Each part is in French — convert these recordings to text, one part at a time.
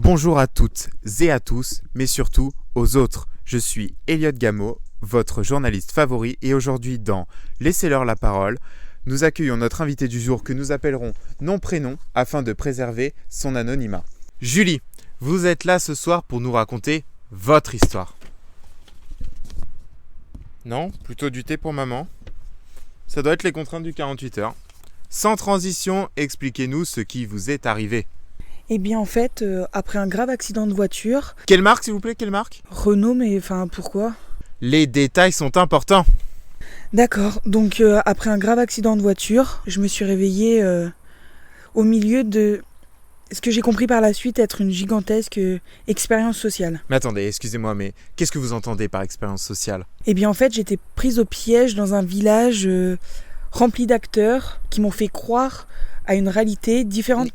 Bonjour à toutes et à tous, mais surtout aux autres. Je suis Elliot Gameau, votre journaliste favori, et aujourd'hui dans Laissez-leur la parole, nous accueillons notre invité du jour que nous appellerons nom-prénom afin de préserver son anonymat. Julie, vous êtes là ce soir pour nous raconter votre histoire. Non, plutôt du thé pour maman. Ça doit être les contraintes du 48 heures. Sans transition, expliquez-nous ce qui vous est arrivé. Eh bien en fait, après un grave accident de voiture... Quelle marque s'il vous plaît, quelle marque ? Renault, mais enfin pourquoi ? Les détails sont importants. D'accord, donc après un grave accident de voiture, je me suis réveillée au milieu de ce que j'ai compris par la suite être une gigantesque expérience sociale. Mais attendez, excusez-moi, mais qu'est-ce que vous entendez par expérience sociale ? Eh bien en fait, j'étais prise au piège dans un village rempli d'acteurs qui m'ont fait croire à une réalité différente.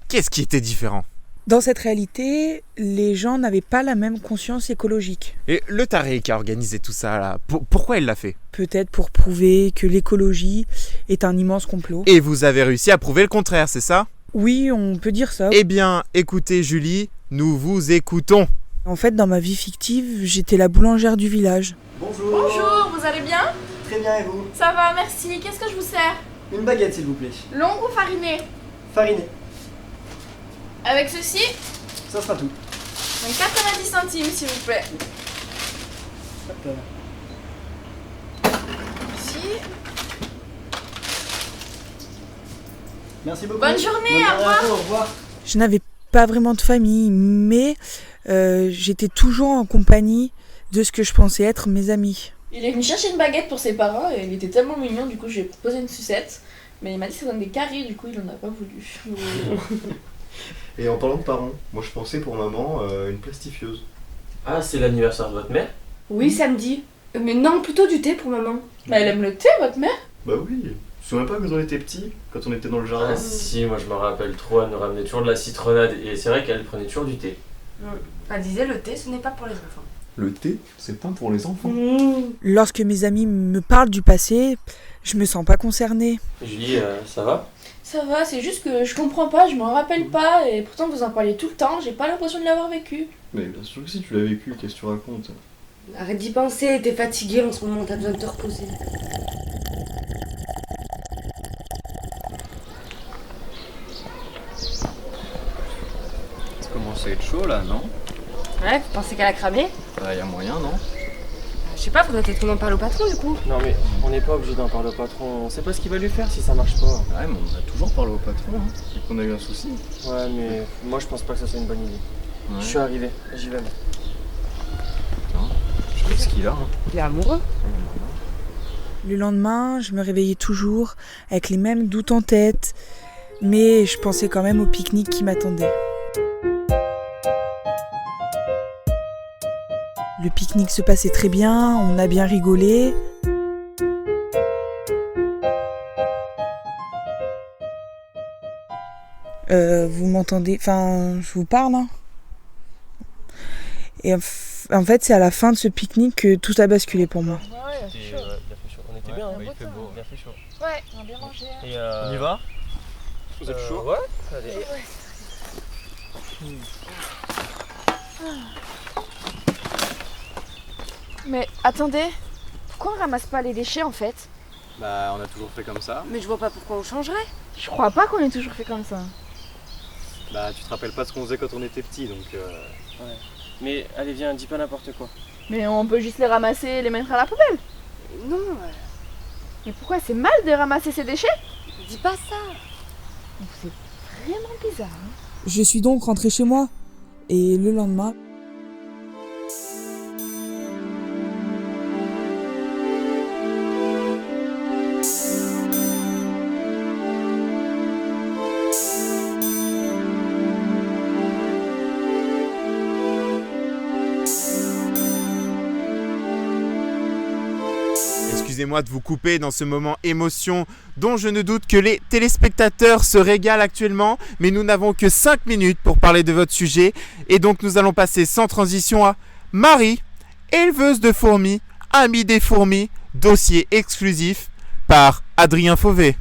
Qu'est-ce qui était différent ? Dans cette réalité, les gens n'avaient pas la même conscience écologique. Et le taré qui a organisé tout ça, là, pourquoi il l'a fait ? Peut-être pour prouver que l'écologie est un immense complot. Et vous avez réussi à prouver le contraire, c'est ça ? Oui, on peut dire ça. Eh bien, écoutez Julie, nous vous écoutons. En fait, dans ma vie fictive, j'étais la boulangère du village. Bonjour. Bonjour, vous allez bien ? Très bien, et vous ? Ça va, merci. Qu'est-ce que je vous sers ? Une baguette, s'il vous plaît. Longue ou farinée ? Farinée. Avec ceci, Ça sera tout. donc 90 centimes, s'il vous plaît. Hop là. Ici. Merci beaucoup. Bonne journée, au revoir. à vous, au revoir. Je n'avais pas vraiment de famille, mais j'étais toujours en compagnie de ce que je pensais être mes amis. Il est venu chercher une baguette pour ses parents et il était tellement mignon, du coup, je lui ai proposé une sucette. Mais il m'a dit que ça donne des caries, du coup, il en a pas voulu. Et en parlant de parents, moi je pensais pour maman une plastifieuse. Ah, c'est l'anniversaire de votre mère ? Oui, samedi. Mais non, plutôt du thé pour maman. Mais elle aime le thé, votre mère ? Bah oui, tu te souviens pas quand on était petits, quand on était dans le jardin ? Ah si, moi je me rappelle trop, elle nous ramenait toujours de la citronnade et c'est vrai qu'elle prenait toujours du thé. Elle disait le thé, ce n'est pas pour les enfants. Le thé, c'est pas pour les enfants. Lorsque mes amis me parlent du passé, je me sens pas concernée. Julie, ça va ? Ça va, c'est juste que je comprends pas, je m'en rappelle pas, et pourtant vous en parlez tout le temps, j'ai pas l'impression de l'avoir vécu. Mais bien sûr que si tu l'as vécu, qu'est-ce que tu racontes ? Arrête d'y penser, t'es fatiguée en ce moment, t'as besoin de te reposer. Ça commence à être chaud là, non ? Ouais, vous pensez qu'elle a cramé ? Bah y a moyen, non ? Je sais pas, faudrait peut-être qu'on en parle au patron du coup. Non mais on n'est pas obligé d'en parler au patron, on sait pas ce qu'il va lui faire si ça marche pas. Ouais, mais on a toujours parlé au patron, hein. C'est qu'on a eu un souci. Ouais mais moi je pense pas que ça soit une bonne idée. Ouais. Je suis arrivé, j'y vais. Je sais ce qu'il a, hein. Il est amoureux. Le lendemain, je me réveillais toujours avec les mêmes doutes en tête, mais je pensais quand même au pique-nique qui m'attendait. Le pique-nique se passait très bien, on a bien rigolé. Vous m'entendez ? Enfin, je vous parle, hein ? Et en fait, c'est à la fin de ce pique-nique que tout a basculé pour moi. Ouais, Il a fait chaud, on était bien, hein. il fait beau. Il a fait chaud. Ouais, on a bien mangé. Et On y va ? Vous êtes chaud ? Ouais, allez. Mais attendez, pourquoi on ramasse pas les déchets en fait ? Bah on a toujours fait comme ça. Mais je vois pas pourquoi on changerait. Je crois pas qu'on ait toujours fait comme ça. Bah tu te rappelles pas ce qu'on faisait quand on était petits, donc Mais allez viens, dis pas n'importe quoi. Mais on peut juste les ramasser et les mettre à la poubelle. Non, Mais pourquoi c'est mal de ramasser ces déchets ? dis pas ça. C'est vraiment bizarre. Hein. Je suis donc rentrée chez moi, et le lendemain... Excusez-moi de vous couper dans ce moment émotion dont je ne doute que les téléspectateurs se régalent actuellement, mais nous n'avons que 5 minutes pour parler de votre sujet et donc nous allons passer sans transition à Marie, éleveuse de fourmis, amie des fourmis, dossier exclusif par Adrien Fauvet.